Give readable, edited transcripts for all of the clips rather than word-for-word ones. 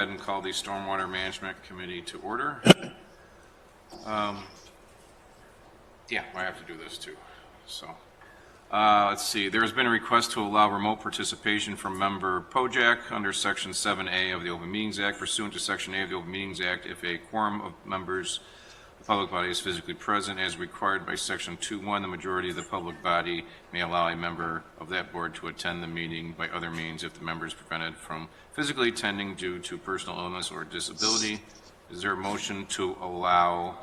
And call the Stormwater Management Committee to order. Yeah, I have to do this too. So, let's see. There has been a request to allow remote participation from member Pojak under Section 7A of the Open Meetings Act. Pursuant to Section A of the Open Meetings Act, if a quorum of members of the public body is physically present as required by Section 2.1, the majority of the public body may allow a member of that board to attend the meeting by other means if the member is prevented from physically attending due to personal illness or disability. Is there a motion to allow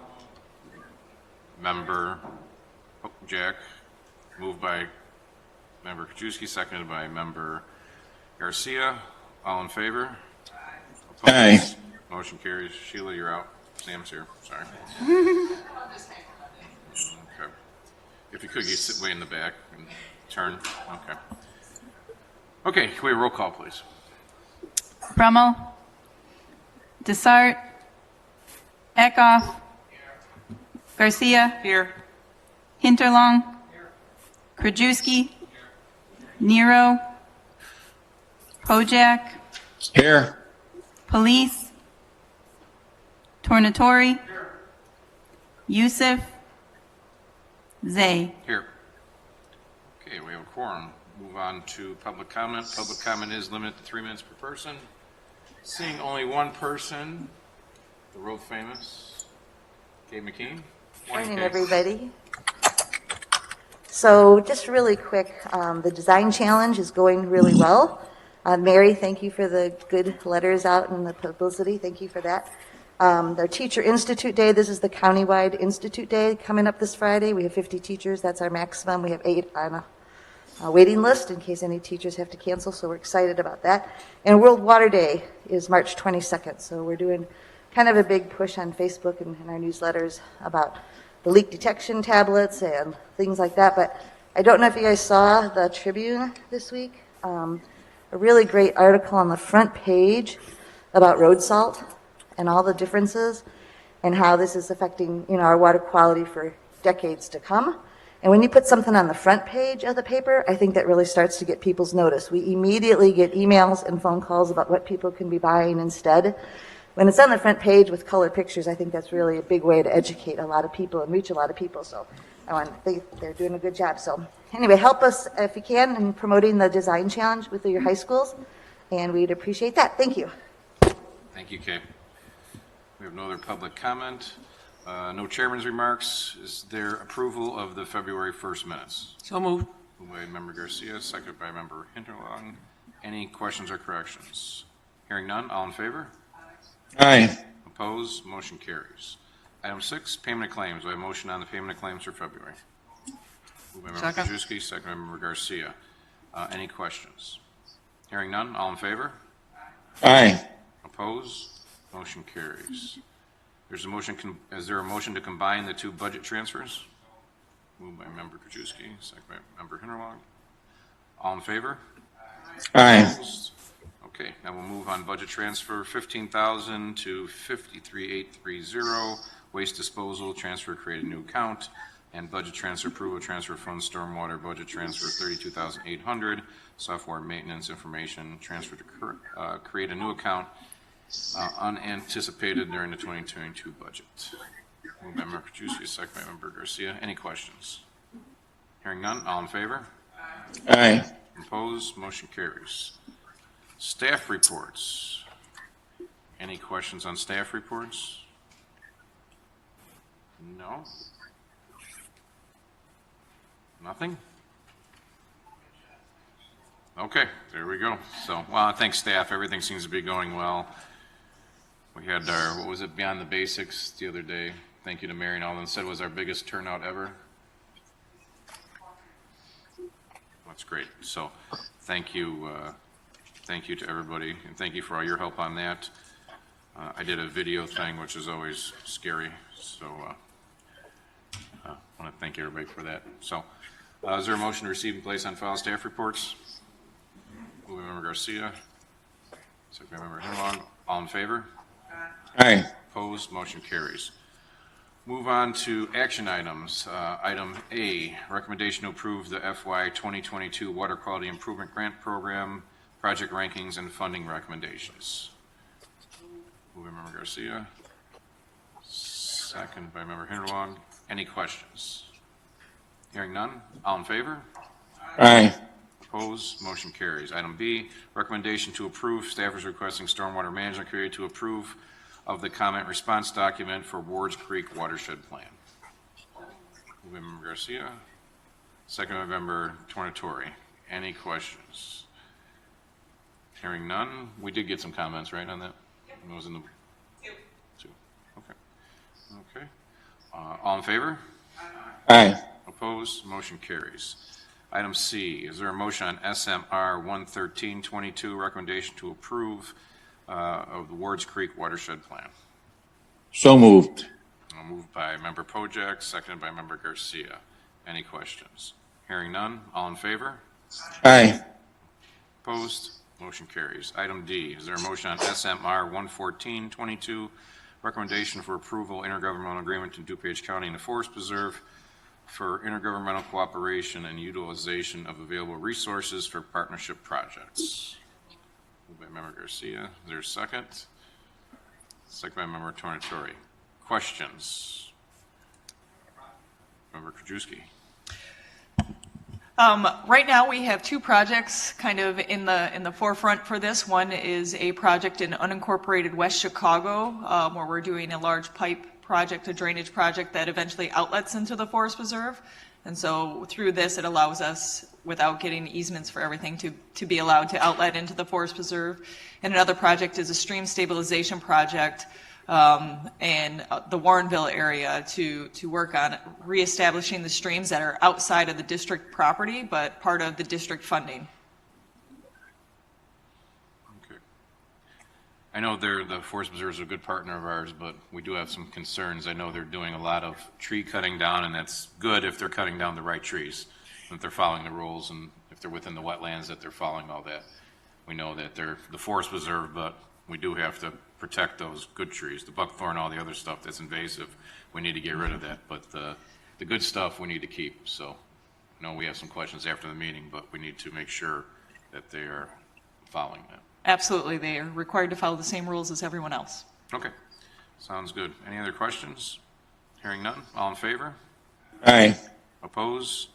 member Jack, moved by member Krajewski, seconded by member Garcia? All in favor? Opposed? Aye. Motion carries. Sheila, you're out. Sam's here. Sorry. Okay. If you could, you sit way in the back and turn. Okay. Okay, can we have a roll call, please? Brummel, Desart, Eckhoff, Garcia, Here. Hinterlong, Krajewski, Nero, Pojak, Here. Police, Tornatori, Youssef, Zay. Here. Okay, we have a quorum. Move on to public comment. Public comment is limited to 3 minutes per person. Seeing only one person, the world famous Kay McKean. Morning, Kay. everybody. So just really quick, the design challenge is going really well. Mary, thank you for the good letters out and the publicity. Thank you for that. Our Teacher Institute Day, this is the countywide Institute Day coming up this Friday. We have 50 teachers. That's our maximum. We have 8 on a waiting list in case any teachers have to cancel, so we're excited about that. And World Water Day is March 22nd, so we're doing kind of a big push on Facebook and in our newsletters about the leak detection tablets and things like that. But I don't know if you guys saw the Tribune this week. A really great article on the front page about road salt and all the differences and how this is affecting, our water quality for decades to come. And when you put something on the front page of the paper, I think that really starts to get people's notice. We immediately get emails and phone calls about what people can be buying instead. When it's on the front page with color pictures, I think that's really a big way to educate a lot of people and reach a lot of people. So I want to think they're doing a good job. So anyway, help us if you can in promoting the design challenge with your high schools, and we'd appreciate that. Thank you. Thank you, Kay. We have no other public comment. No chairman's remarks. Is there approval of the February 1st minutes? So moved. Moved by member Garcia, seconded by member Hinterlong. Any questions or corrections? Hearing none, all in favor? Aye. Opposed? Motion carries. Item 6, payment of claims. Do I have a motion on the payment of claims for February? Moved by member Second. Krajewski, seconded by member Garcia. Any questions? Hearing none, all in favor? Aye. Opposed? Motion carries. There's a motion. Is there a motion to combine the 2 budget transfers? Moved by member Krajewski, second by member Hinterlong. All in favor? Aye. Opposed? Okay, now we'll move on budget transfer 15,000 to 53,830, waste disposal, transfer, create a new account, and budget transfer approval, transfer funds, stormwater, budget transfer 32,800, software maintenance information, transfer to create a new account, unanticipated during the 2022 budget. Moved by member Krajewski, second by member Garcia. Any questions? Hearing none, all in favor? Aye. Opposed? Motion carries. Staff reports. Any questions on staff reports? No? Nothing? Okay, there we go. So, well, thanks staff. Everything seems to be going well. We had our, what was it, Beyond the Basics the other day. Thank you to Mary and Alden. Said it was our biggest turnout ever. That's great. So, thank you to everybody, and thank you for all your help on that. I did a video thing, which is always scary, so I want to thank everybody for that. So, is there a motion to receive and place on file staff reports? Moved by member Garcia, second by member Hinterlong. All in favor? Aye. Opposed? Motion carries. Move on to action items. Item A, recommendation to approve the FY 2022 Water Quality Improvement Grant Program, project rankings, and funding recommendations. Garcia. Second by Member Hinterlong. Any questions? Hearing none. All in favor? Aye. Opposed? Motion carries. Item B, recommendation to approve. Staff is requesting Stormwater Management Committee to approve of the comment response document for Wards Creek Watershed Plan. Moved by Member Garcia. Second by Member Tornatori. Any questions? Hearing none. We did get some comments, right, on that? It was in the... Two. Okay. Okay. All in favor? Aye. Opposed? Motion carries. Item C, is there a motion on SMR 11322, recommendation to approve of the Wards Creek Watershed Plan? So moved. Moved by Member Pojek, seconded by Member Garcia. Any questions? Hearing none. All in favor? Aye. Opposed? Motion carries. Item D, is there a motion on SMR 11422, recommendation for approval intergovernmental agreement in DuPage County and the Forest Preserve for intergovernmental cooperation and utilization of available resources for partnership projects? Moved by Member Garcia. Is there a second? Second by Member Tornatori. Questions? Member Krajewski. Right now, we have two projects kind of in the forefront for this. One is a project in unincorporated West Chicago, where we're doing a large pipe project, a drainage project that eventually outlets into the Forest Preserve. And so through this, it allows us, without getting easements for everything, to be allowed to outlet into the Forest Preserve. And another project is a stream stabilization project in the Warrenville area to work on reestablishing the streams that are outside of the district property, but part of the district funding. Okay. I know the Forest Preserve is a good partner of ours, but we do have some concerns. I know they're doing a lot of tree cutting down, and that's good if they're cutting down the right trees, if they're following the rules, and if they're within the wetlands, that they're following all that. We know that they're the Forest Preserve, but we do have to protect those good trees. The buckthorn, all the other stuff that's invasive, we need to get rid of that. But the good stuff we need to keep. So I know we have some questions after the meeting, but we need to make sure that they are following that. Absolutely, they are required to follow the same rules as everyone else. Okay, sounds good. Any other questions? Hearing none. All in favor? Aye. Opposed?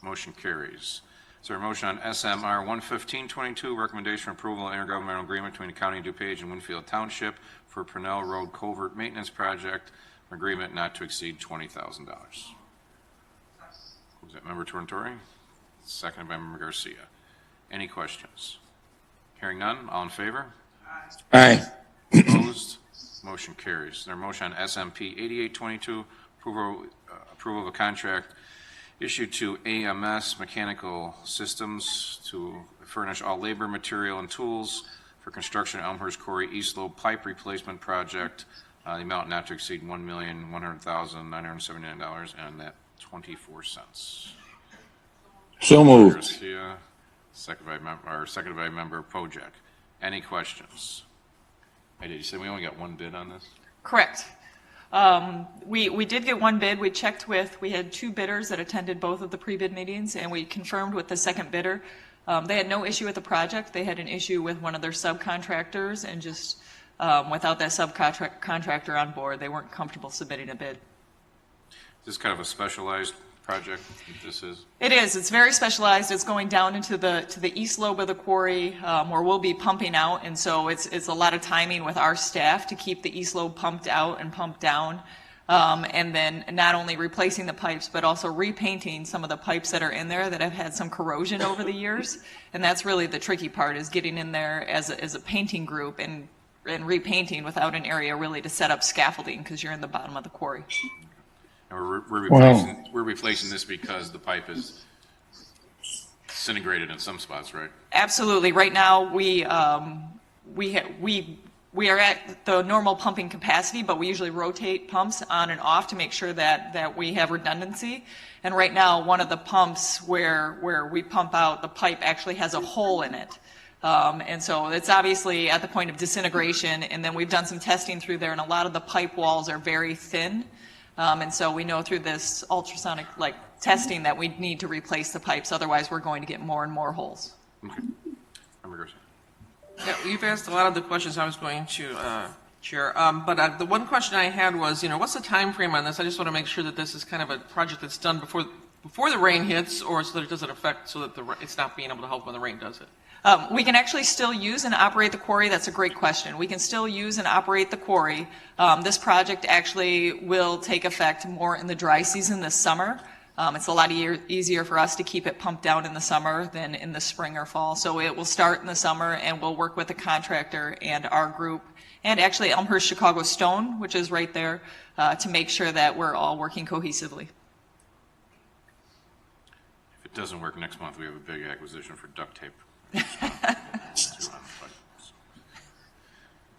Motion carries. Is there a motion on SMR 11522, recommendation for approval of intergovernmental agreement between the County of DuPage and Winfield Township for Purnell Road Culvert Maintenance Project, agreement not to exceed $20,000? Was that Member Tornatori? Seconded by Member Garcia. Any questions? Hearing none. All in favor? Aye. Opposed? Motion carries. Is there a motion on SMP 8822, approval of a contract issued to AMS Mechanical Systems to furnish all labor, material, and tools for construction of Elmhurst Quarry East Lobe Pipe Replacement Project, the amount not to exceed $1,100,979.24. So moved. Garcia, seconded by Member Pojek. Any questions? Hey, did you say we only got one bid on this? Correct. We did get one bid. We had two bidders that attended both of the pre-bid meetings, and we confirmed with the second bidder. They had no issue with the project. They had an issue with one of their subcontractors, and just without that subcontractor on board, they weren't comfortable submitting a bid. Is this kind of a specialized project? This is? It is. It's very specialized. It's going down into the east lobe of the quarry, where we'll be pumping out, and so it's a lot of timing with our staff to keep the east lobe pumped out and pumped down, and then not only replacing the pipes, but also repainting some of the pipes that are in there that have had some corrosion over the years. And that's really the tricky part, is getting in there as a painting group and repainting without an area really to set up scaffolding, because you're in the bottom of the quarry. And we're replacing this because the pipe is disintegrated in some spots, right? Absolutely. Right now, we are at the normal pumping capacity, but we usually rotate pumps on and off to make sure that we have redundancy. And right now, one of the pumps where we pump out, the pipe actually has a hole in it. And so it's obviously at the point of disintegration, and then we've done some testing through there, and a lot of the pipe walls are very thin. And so we know through this ultrasonic testing that we need to replace the pipes, otherwise we're going to get more and more holes. Okay. Member Garcia. Yeah, you've asked a lot of the questions I was going to Chair. But the one question I had was, what's the time frame on this? I just want to make sure that this is kind of a project that's done before the rain hits, or so that it doesn't affect, so that it's not being able to help when the rain does it. We can actually still use and operate the quarry. That's a great question. We can still use and operate the quarry. This project actually will take effect more in the dry season this summer. It's a lot easier for us to keep it pumped down in the summer than in the spring or fall. So it will start in the summer, and we'll work with the contractor and our group, and actually Elmhurst Chicago Stone, which is right there, to make sure that we're all working cohesively. If it doesn't work next month, we have a big acquisition for duct tape.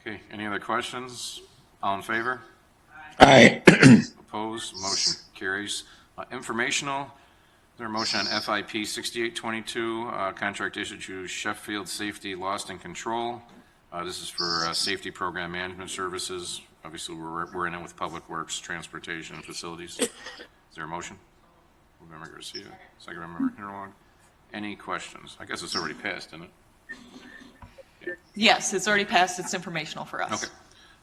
Okay, any other questions? All in favor? Aye. Opposed? Motion carries. Informational, is there a motion on FIP 6822, contract issued to Sheffield Safety Lost and Control? This is for safety program management services. Obviously, we're in it with Public Works, Transportation, and Facilities. Is there a motion? Member Garcia, second member Interlog. Any questions? I guess it's already passed, isn't it? Yes, it's already passed. It's informational for us. Okay,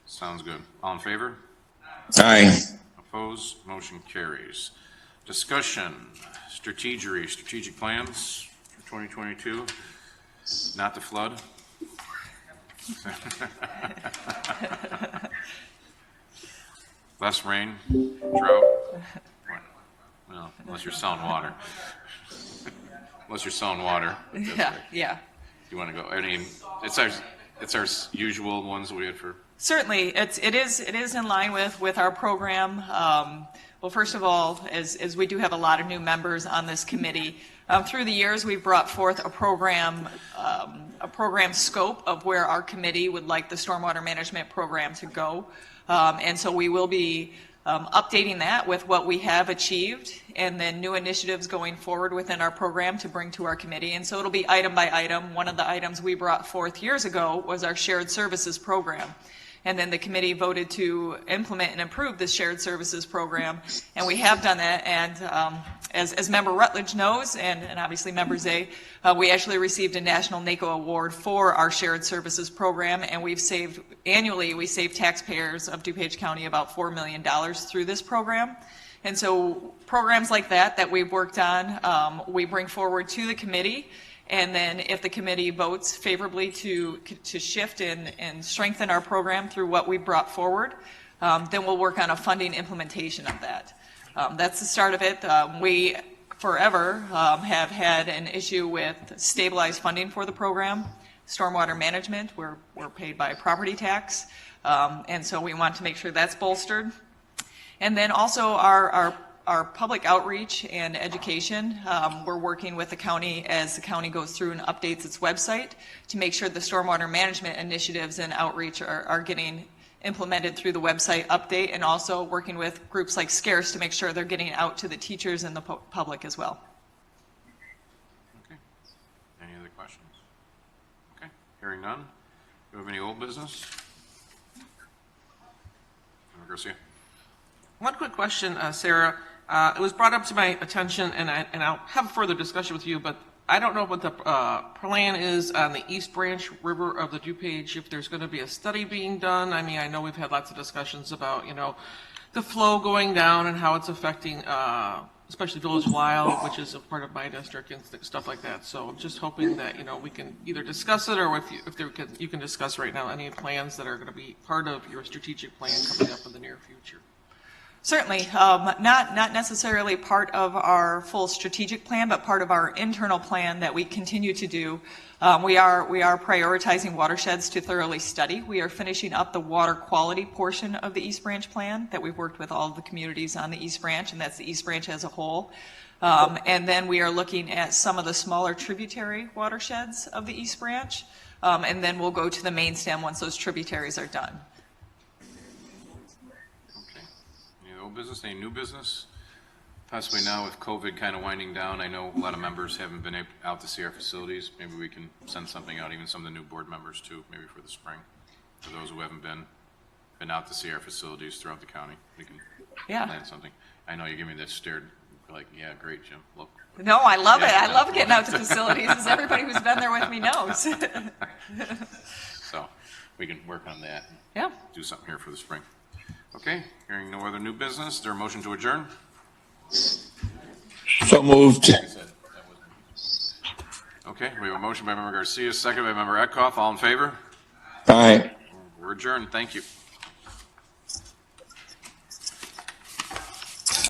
sounds good. All in favor? Aye. Opposed? Motion carries. Discussion, strategic plans for 2022, not to flood. Less rain, drought. Well, unless you're selling water. Unless you're selling water. Yeah. You want to go, it's our usual ones that we had for. Certainly, it is in line with our program. Well, first of all, as we do have a lot of new members on this committee, through the years we've brought forth a program scope of where our committee would like the stormwater management program to go, and so we will be updating that with what we have achieved and then new initiatives going forward within our program to bring to our committee. And so it'll be item by item. One of the items we brought forth years ago was our shared services program. And then the committee voted to implement and improve this shared services program. And we have done that. And as Member Rutledge knows, and obviously Member Zay, we actually received a National NACO award for our shared services program. And annually, we save taxpayers of DuPage County about $4 million through this program. And so programs like that we've worked on, we bring forward to the committee. And then if the committee votes favorably to shift and strengthen our program through what we brought forward, then we'll work on a funding implementation of that. That's the start of it. We forever have had an issue with stabilized funding for the program. Stormwater management, we're paid by property tax, and so we want to make sure that's bolstered. And then also our public outreach and education, we're working with the county as the county goes through and updates its website to make sure the stormwater management initiatives and outreach are getting implemented through the website update, and also working with groups like Scarce to make sure they're getting out to the teachers and the public as well. Okay. Any other questions? Okay. Hearing none. Do you have any old business? Member Garcia. One quick question, Sarah. It was brought up to my attention, and I'll have further discussion with you, but I don't know what the plan is on the East Branch River of the DuPage, if there's going to be a study being done. I mean, I know we've had lots of discussions about, the flow going down and how it's affecting, especially Village Lyle, which is a part of my district and stuff like that. So I'm just hoping that, we can either discuss it, or if you can discuss right now any plans that are going to be part of your strategic plan coming up in the near future. Certainly, not necessarily part of our full strategic plan, but part of our internal plan that we continue to do. We are prioritizing watersheds to thoroughly study. We are finishing up the water quality portion of the East Branch plan that we've worked with all of the communities on the East Branch, and that's the East Branch as a whole. And then we are looking at some of the smaller tributary watersheds of the East Branch, and then we'll go to the main stem once those tributaries are done. Old business, any new business? Possibly now with COVID kind of winding down, I know a lot of members haven't been out to see our facilities. Maybe we can send something out, even some of the new board members too, maybe for the spring. For those who haven't been out to see our facilities throughout the county, we can plan something. I know you give me that stare, like, yeah, great, Jim, look. No, I love it. I love getting out to facilities, as everybody who's been there with me knows. So, we can work on that. Yeah. Do something here for the spring. Okay, hearing no other new business, is there a motion to adjourn? So moved. Okay, we have a motion by member Garcia, second by member Eckhoff. All in favor? Aye. We're adjourned. Thank you.